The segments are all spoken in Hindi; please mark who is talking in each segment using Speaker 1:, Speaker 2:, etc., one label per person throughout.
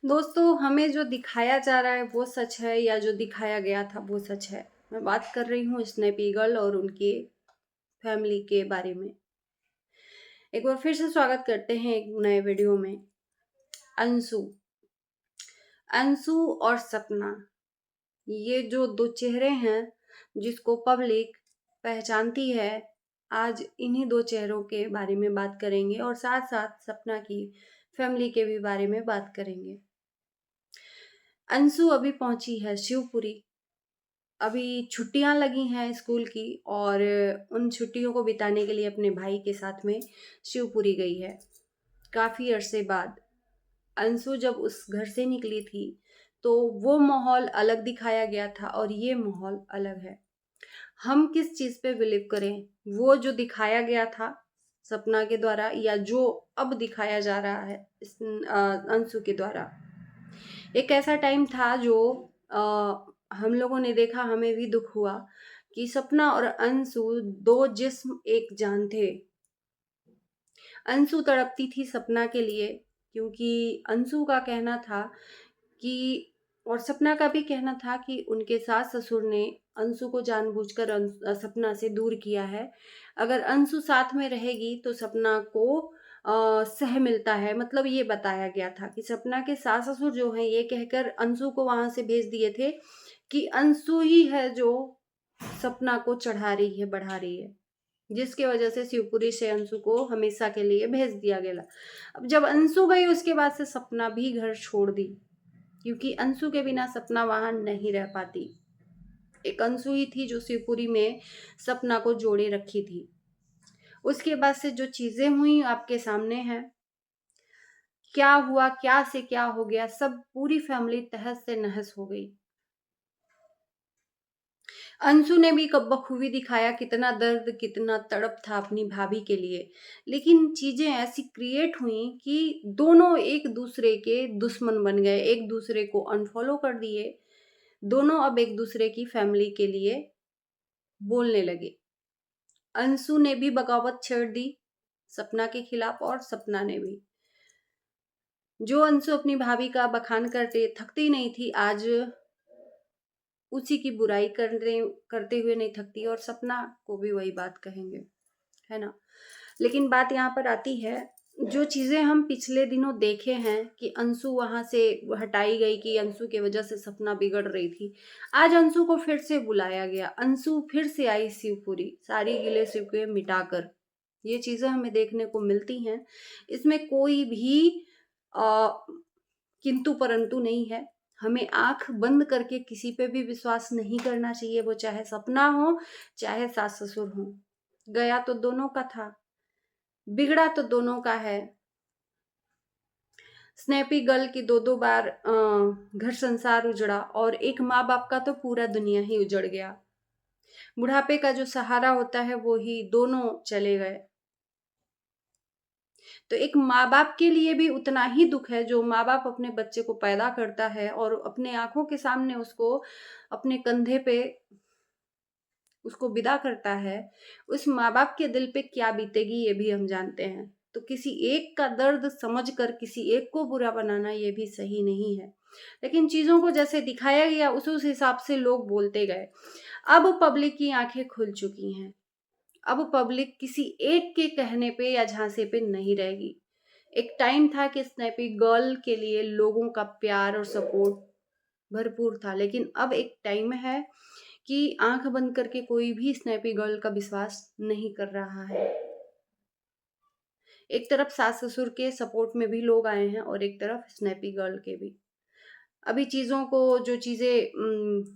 Speaker 1: दोस्तों, हमें जो दिखाया जा रहा है वो सच है या जो दिखाया गया था वो सच है। मैं बात कर रही हूँ स्नैपी गर्ल और उनके फैमिली के बारे में। एक बार फिर से स्वागत करते हैं एक नए वीडियो में। अंशु अंशु और सपना, ये जो दो चेहरे हैं जिसको पब्लिक पहचानती है। आज इन्हीं दो चेहरों के बारे में बात करेंगे और साथ साथ सपना की फैमिली के भी बारे में बात करेंगे। अंशु अभी पहुंची है शिवपुरी। अभी छुट्टियां लगी हैं स्कूल की और उन छुट्टियों को बिताने के लिए अपने भाई के साथ में शिवपुरी गई है। काफी अरसे बाद अंशु जब उस घर से निकली थी तो वो माहौल अलग दिखाया गया था और ये माहौल अलग है। हम किस चीज पे बिलीव करें, वो जो दिखाया गया था सपना के द्वारा या जो अब दिखाया जा रहा है अंशु के द्वारा। एक ऐसा टाइम था जो हम लोगों ने देखा, हमें भी दुख हुआ कि सपना और अंशु दो जिस्म एक जान थे। अंशु तड़पती थी सपना के लिए क्योंकि अंशु का कहना था कि और सपना का भी कहना था कि उनके सास ससुर ने अंशु को जानबूझकर सपना से दूर किया है। अगर अंशु साथ में रहेगी तो सपना को सह मिलता है। मतलब ये बताया गया था कि सपना के सास ससुर जो हैं ये कहकर अंशु को वहां से भेज दिए थे कि अंशु ही है जो सपना को चढ़ा रही है, बढ़ा रही है, जिसकी वजह से शिवपुरी से अंशु को हमेशा के लिए भेज दिया गया। अब जब अंशु गई उसके बाद से सपना भी घर छोड़ दी क्योंकि अंशु के बिना सपना वहां नहीं रह पाती। एक अंशु ही थी जो शिवपुरी में सपना को जोड़े रखी थी। उसके बाद से जो चीजें हुई आपके सामने हैं। क्या हुआ, क्या से क्या हो गया, सब पूरी फैमिली तहस से नहस हो गई। अंशु ने भी बखूबी दिखाया कितना दर्द, कितना तड़प था अपनी भाभी के लिए। लेकिन चीजें ऐसी क्रिएट हुई कि दोनों एक दूसरे के दुश्मन बन गए, एक दूसरे को अनफॉलो कर दिए। दोनों अब एक दूसरे की फैमिली के लिए बोलने लगे। अंशु ने भी बगावत छेड़ दी सपना के खिलाफ और सपना ने भी। जो अंशु अपनी भाभी का बखान करते थकती नहीं थी, आज उसी की बुराई करते हुए नहीं थकती और सपना को भी वही बात कहेंगे, है ना। लेकिन बात यहाँ पर आती है, जो चीजें हम पिछले दिनों देखे हैं कि अंशु वहां से हटाई गई, कि अंशु की वजह से सपना बिगड़ रही थी। आज अंशु को फिर से बुलाया गया, अंशु फिर से आई शिवपुरी सारी गिले शिकवे मिटाकर। ये चीजें हमें देखने को मिलती हैं। इसमें कोई भी आ, किंतु परंतु नहीं है। हमें आंख बंद करके किसी पे भी विश्वास नहीं करना चाहिए, वो चाहे सपना हो चाहे सास ससुर हो। गया तो दोनों का था, बिगड़ा तो दोनों का है। स्नैपी गर्ल की दो दो बार घर संसार उजड़ा और एक माँ बाप का तो पूरा दुनिया ही उजड़ गया। बुढ़ापे का जो सहारा होता है वो ही दोनों चले गए। तो एक माँ बाप के लिए भी उतना ही दुख है जो माँ बाप अपने बच्चे को पैदा करता है और अपने आंखों के सामने उसको अपने कंधे पे उसको विदा करता है। उस माँ बाप के दिल पे क्या बीतेगी ये भी हम जानते हैं। तो किसी एक का दर्द समझकर किसी एक को बुरा बनाना ये भी सही नहीं है। लेकिन चीजों को जैसे दिखाया गया उस हिसाब से लोग बोलते गए। अब पब्लिक की आंखें खुल चुकी हैं। अब पब्लिक किसी एक के कहने पे या झांसे पे नहीं रहेगी। एक टाइम था कि स्नैपी गर्ल के लिए लोगों का प्यार और सपोर्ट भरपूर था, लेकिन अब एक टाइम है कि आंख बंद करके कोई भी स्नैपी गर्ल का विश्वास नहीं कर रहा है। एक तरफ सास ससुर के सपोर्ट में भी लोग आए हैं और एक तरफ स्नैपी गर्ल के भी। अभी चीजों को जो चीजें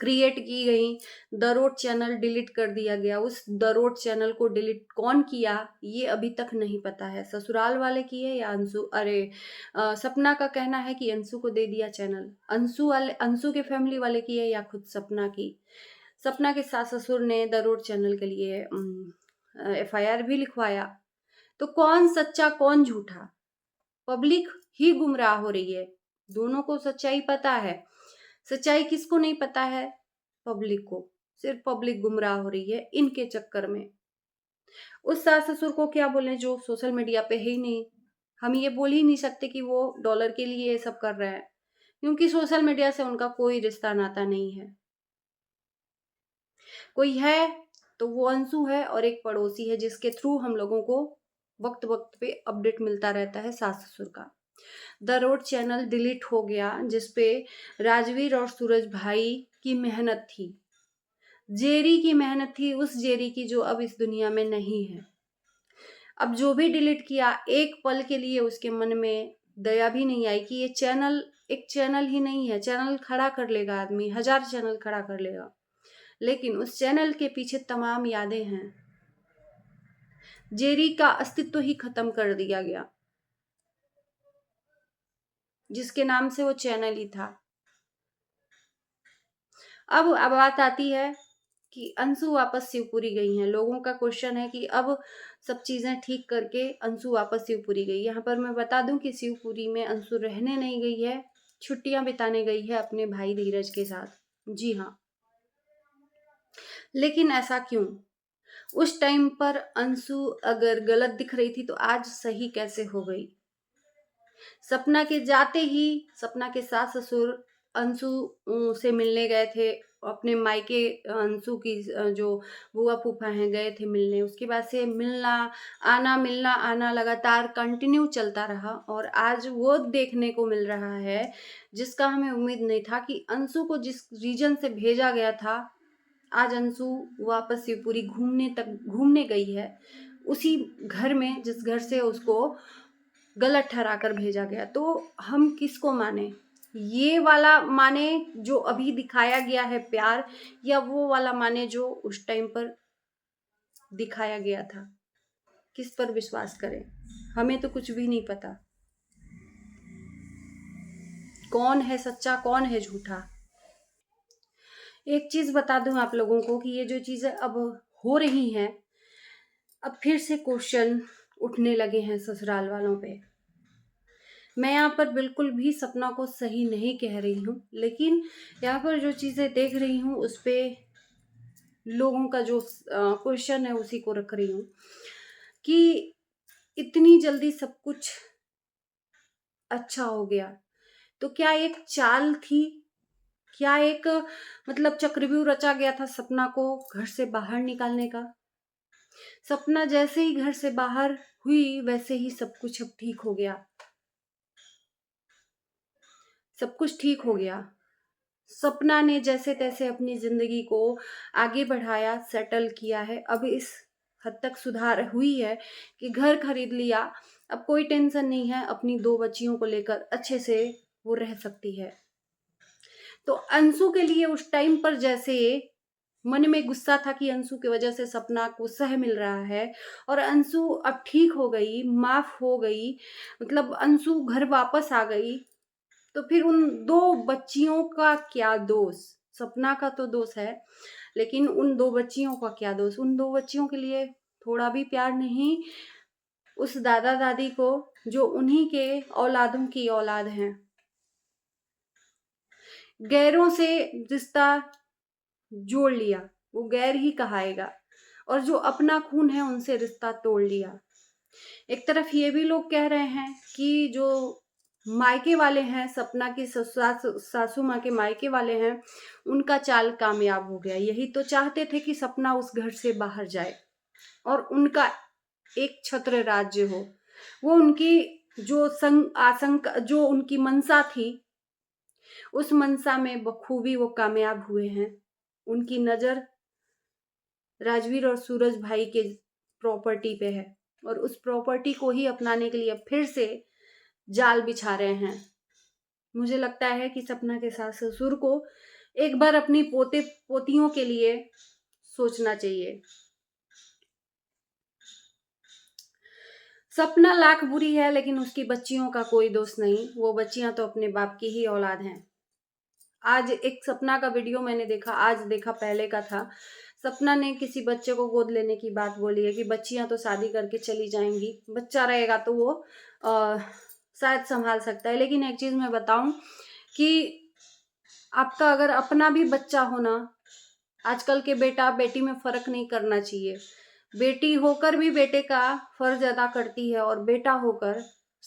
Speaker 1: क्रिएट की गई, द रोड चैनल डिलीट कर दिया गया। उस द रोड चैनल को डिलीट कौन किया ये अभी तक नहीं पता है। ससुराल वाले किए या अंशु, अरे सपना का कहना है कि अंशु को दे दिया चैनल। अंशु के फैमिली वाले किए या खुद सपना की। सपना के सास ससुर ने द रोड चैनल के लिए एफआईआर भी लिखवाया। तो कौन सच्चा कौन झूठा, पब्लिक ही गुमराह हो रही है। दोनों को सच्चाई पता है। सच्चाई किसको नहीं पता है? पब्लिक को। सिर्फ पब्लिक गुमराह हो रही है इनके चक्कर में। उस सास ससुर को क्या बोले जो सोशल मीडिया पे है ही नहीं। हम ये बोल ही नहीं सकते कि वो डॉलर के लिए ये सब कर रहा है, क्योंकि सोशल मीडिया से उनका कोई रिश्ता नाता नहीं है। कोई है तो वो अंशु है, और एक पड़ोसी है जिसके थ्रू हम लोगों को वक्त वक्त पे अपडेट मिलता रहता है सास ससुर का। द रोड चैनल डिलीट हो गया, जिसपे राजवीर और सूरज भाई की मेहनत थी, जेरी की मेहनत थी, उस जेरी की जो अब इस दुनिया में नहीं है। अब जो भी डिलीट किया, एक पल के लिए उसके मन में दया भी नहीं आई कि ये चैनल एक चैनल ही नहीं है। चैनल खड़ा कर लेगा आदमी, 1000 चैनल खड़ा कर लेगा, लेकिन उस चैनल के पीछे तमाम यादें हैं। जेरी का अस्तित्व ही खत्म कर दिया गया, जिसके नाम से वो चैनल ही था। अब बात आती है कि अंशु वापस शिवपुरी गई हैं। लोगों का क्वेश्चन है कि अब सब चीजें ठीक करके अंशु वापस शिवपुरी गई। यहाँ पर मैं बता दूं कि शिवपुरी में अंशु रहने नहीं गई है, छुट्टियां बिताने गई है अपने भाई धीरज के साथ। जी हाँ, लेकिन ऐसा क्यों? उस टाइम पर अंशु अगर गलत दिख रही थी तो आज सही कैसे हो गई? सपना के जाते ही सपना के सास ससुर अंशु से मिलने गए थे अपने मायके। अंशु की जो बुआ फूफा हैं गए थे मिलने। उसके बाद से मिलना आना लगातार कंटिन्यू चलता रहा, और आज वो देखने को मिल रहा है जिसका हमें उम्मीद नहीं था कि अंशु को जिस रीजन से भेजा गया था, आज अंशु वापस शिवपुरी घूमने गई है, उसी घर में जिस घर से उसको गलत ठहरा कर भेजा गया। तो हम किसको माने? ये वाला माने जो अभी दिखाया गया है प्यार, या वो वाला माने जो उस टाइम पर दिखाया गया था? किस पर विश्वास करें? हमें तो कुछ भी नहीं पता कौन है सच्चा कौन है झूठा। एक चीज बता दूं आप लोगों को कि ये जो चीजें अब हो रही हैं, अब फिर से क्वेश्चन उठने लगे हैं ससुराल वालों पे। मैं यहाँ पर बिल्कुल भी सपना को सही नहीं कह रही हूँ, लेकिन यहाँ पर जो चीजें देख रही हूँ उस पे लोगों का जो क्वेश्चन है उसी को रख रही हूँ कि इतनी जल्दी सब कुछ अच्छा हो गया तो क्या एक चाल थी? क्या एक मतलब चक्रव्यूह रचा गया था सपना को घर से बाहर निकालने का? सपना जैसे ही घर से बाहर हुई वैसे ही सब कुछ अब ठीक हो गया। सब कुछ ठीक हो गया। सपना ने जैसे तैसे अपनी जिंदगी को आगे बढ़ाया, सेटल किया है। अब इस हद तक सुधार हुई है कि घर खरीद लिया। अब कोई टेंशन नहीं है, अपनी 2 बच्चियों को लेकर अच्छे से वो रह सकती है। तो अंशु के लिए उस टाइम पर जैसे मन में गुस्सा था कि अंशु की वजह से सपना को सह मिल रहा है, और अंशु अब ठीक हो गई, माफ हो गई, मतलब अंशु घर वापस आ गई, तो फिर उन 2 बच्चियों का क्या दोष? सपना का तो दोष है, लेकिन उन 2 बच्चियों का क्या दोष? उन 2 बच्चियों के लिए थोड़ा भी प्यार नहीं उस दादा दादी को जो उन्हीं के औलादों की औलाद हैं। गैरों से रिश्ता जोड़ लिया, वो गैर ही कहाएगा, और जो अपना खून है उनसे रिश्ता तोड़ लिया। एक तरफ ये भी लोग कह रहे हैं कि जो मायके वाले हैं, सपना की सासू माँ के मायके वाले हैं, उनका चाल कामयाब हो गया। यही तो चाहते थे कि सपना उस घर से बाहर जाए और उनका एक छत्र राज्य हो। वो उनकी जो आशंका, जो उनकी मनसा थी, उस मनसा में बखूबी वो कामयाब हुए हैं। उनकी नजर राजवीर और सूरज भाई के प्रॉपर्टी पे है, और उस प्रॉपर्टी को ही अपनाने के लिए फिर से जाल बिछा रहे हैं। मुझे लगता है कि सपना के सास ससुर को एक बार अपनी पोते पोतियों के लिए सोचना चाहिए। सपना लाख बुरी है, लेकिन उसकी बच्चियों का कोई दोष नहीं। वो बच्चियां तो अपने बाप की ही औलाद हैं। आज एक सपना का वीडियो मैंने देखा, आज देखा, पहले का था। सपना ने किसी बच्चे को गोद लेने की बात बोली है कि बच्चियां तो शादी करके चली जाएंगी, बच्चा रहेगा तो वो शायद संभाल सकता है। लेकिन एक चीज मैं बताऊं कि आपका अगर अपना भी बच्चा हो ना, आजकल के बेटा बेटी में फर्क नहीं करना चाहिए। बेटी होकर भी बेटे का फर्ज अदा करती है, और बेटा होकर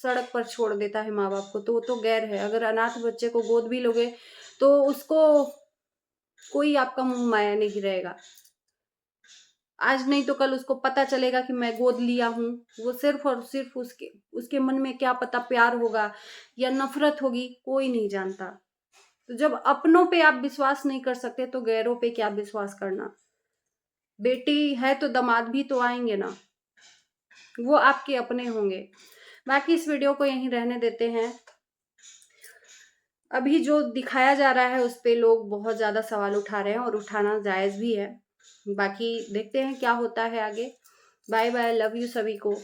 Speaker 1: सड़क पर छोड़ देता है माँ-बाप को, तो वो तो गैर है। अगर अनाथ बच्चे को गोद भी लोगे, तो उसको कोई आपका मोह माया नहीं रहेगा। आज नहीं तो कल उसको पता चलेगा कि मैं गोद लिया हूँ, वो सिर्फ़ और सिर्फ़ उसके उसके मन में क्या पता प्यार होगा या नफ़रत होगी, कोई नहीं जानता। तो जब अपनों पे आप विश्वास नहीं कर सकते, तो गैरों पे क्या विश्वास करना। बेटी है तो दामाद भी तो आएँगे ना, वो आपके अपने होंगे। बाकी इस वीडियो को यहीं रहने देते हैं। अभी जो दिखाया जा रहा है उस पे लोग बहुत ज़्यादा सवाल उठा रहे हैं और उठाना जायज़ भी है। बाकी देखते हैं क्या होता है आगे। बाय बाय, लव यू सभी को।